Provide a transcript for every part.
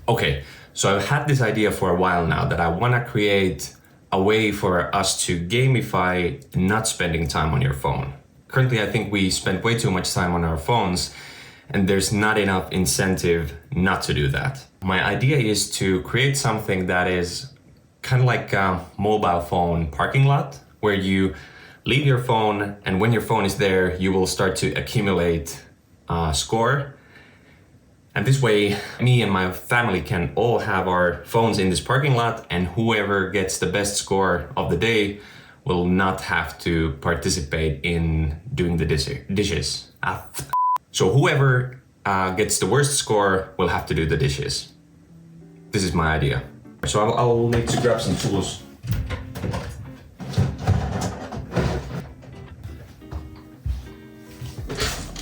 Okay, so I've had this idea for a while now that I want to create a way for us to gamify not spending time on your phone. Currently, I think we spend way too much time on our phones, and there's not enough incentive not to do that. My idea is to create something that is kind of like a mobile phone parking lot, where you leave your phone, and when your phone is there, you will start to accumulate score. And this way, me and my family can all have our phones in this parking lot, and whoever gets the best score of the day will not have to participate in doing the dishes. So whoever gets the worst score will have to do the dishes. This is my idea. So I'll need to grab some tools.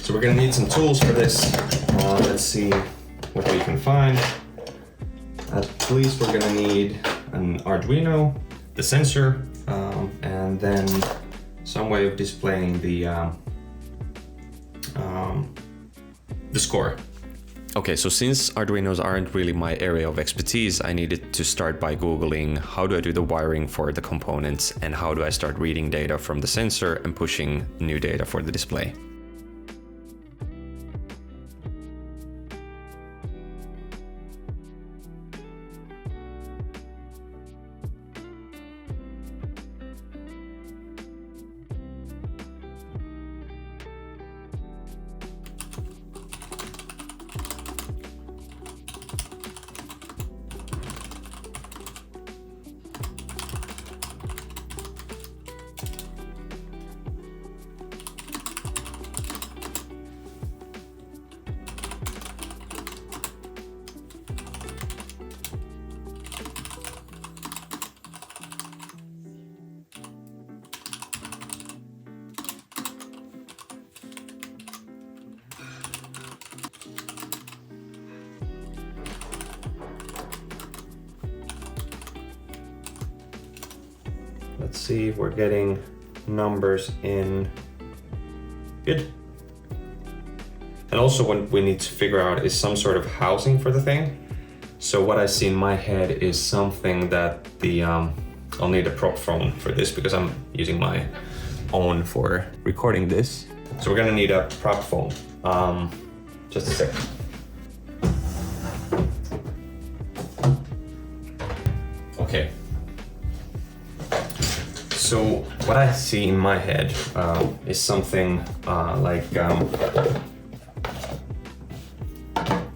So we're gonna need some tools for this. Let's see what we can find. At least we're gonna need an Arduino, the sensor, and then some way of displaying the score. Okay, so since Arduinos aren't really my area of expertise, I needed to start by Googling how do I do the wiring for the components and how do I start reading data from the sensor and pushing new data for the display. Let's see if we're getting numbers in. Good. And also what we need to figure out is some sort of housing for the thing. So what I see in my head is something that the, I'll need a prop phone for this because I'm using my own for recording this. So we're gonna need a prop phone. Just a second. Okay. So what I see in my head is something like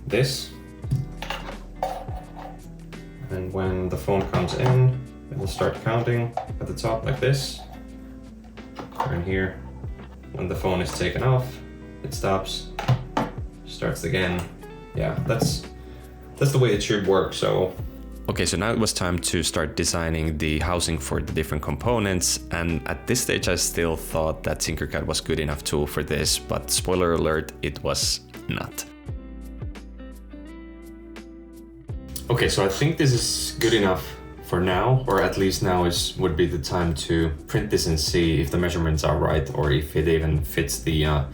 this. And when the phone comes in, it will start counting at the top like this. And here, when the phone is taken off, it stops, starts again. Yeah, that's the way it should work. So. Okay, so now it was time to start designing the housing for the different components, and at this stage I still thought that Tinkercad was good enough tool for this, but spoiler alert, it was not. Okay, so I think this is good enough for now, or at least now would be the time to print this and see if the measurements are right or if it even fits the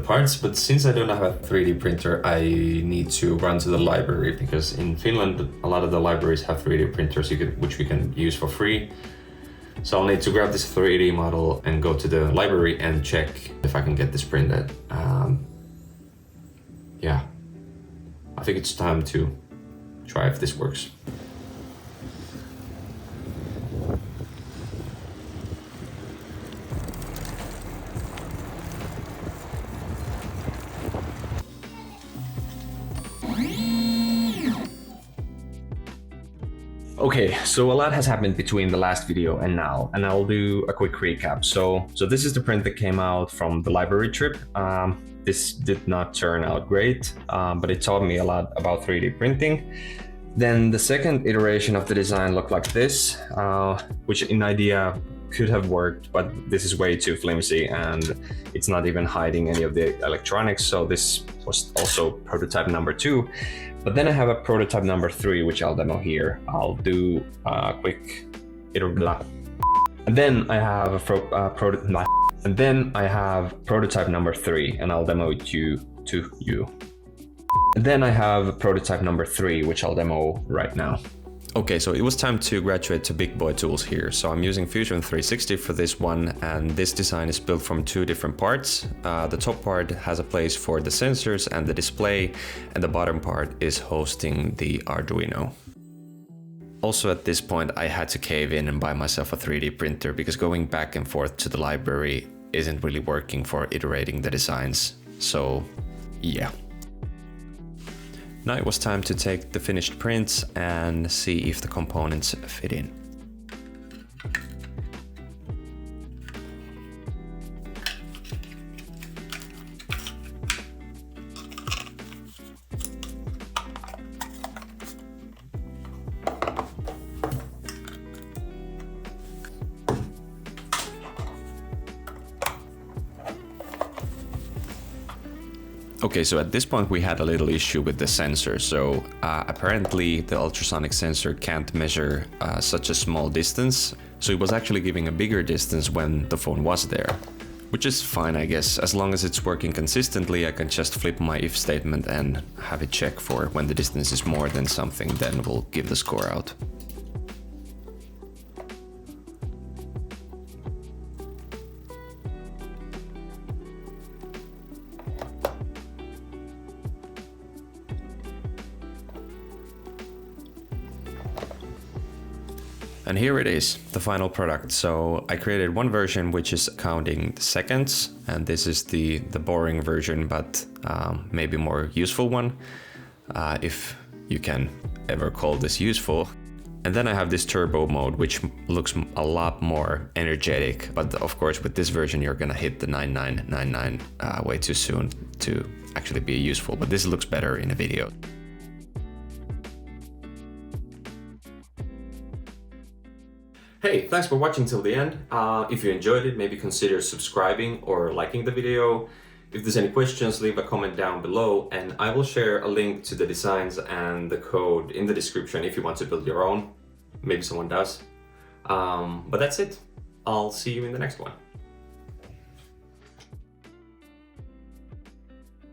parts. But since I don't have a 3D printer, I need to run to the library because in Finland a lot of the libraries have 3D printers which we can use for free. So I'll need to grab this 3D model and go to the library and check if I can get this printed. Yeah, I think it's time to try if this works. Okay, so a lot has happened between the last video and now, and I'll do a quick recap. So this is the print that came out from the library trip. This did not turn out great, but it taught me a lot about 3D printing. Then the second iteration of the design looked like this, which in idea could have worked, but this is way too flimsy and it's not even hiding any of the electronics. So this was also prototype number 2. But then I have a prototype number 3, which I'll demo here. I'll do a quick and then I have prototype number 3, and I'll demo it to you. Then I have prototype number 3, which I'll demo right now. Okay, so it was time to graduate to big boy tools here. So I'm using Fusion 360 for this one, and this design is built from 2 different parts. The top part has a place for the sensors and the display, and the bottom part is hosting the Arduino. Also at this point, I had to cave in and buy myself a 3D printer because going back and forth to the library isn't really working for iterating the designs. So yeah. Now it was time to take the finished prints and see if the components fit in. Okay, so at this point we had a little issue with the sensor. So apparently the ultrasonic sensor can't measure such a small distance. So it was actually giving a bigger distance when the phone was there, which is fine, I guess. As long as it's working consistently, I can just flip my if statement and have it check for when the distance is more than something, then we'll give the score out. And here it is, the final product. So I created one version which is counting the seconds, and this is the boring version, but maybe more useful one, if you can ever call this useful. And then I have this turbo mode, which looks a lot more energetic, but of course with this version you're gonna hit the 9999 way too soon to actually be useful, but this looks better in a video. Hey, thanks for watching till the end. If you enjoyed it, maybe consider subscribing or liking the video. If there's any questions, leave a comment down below, and I will share a link to the designs and the code in the description if you want to build your own. Maybe someone does. But that's it. I'll see you in the next one.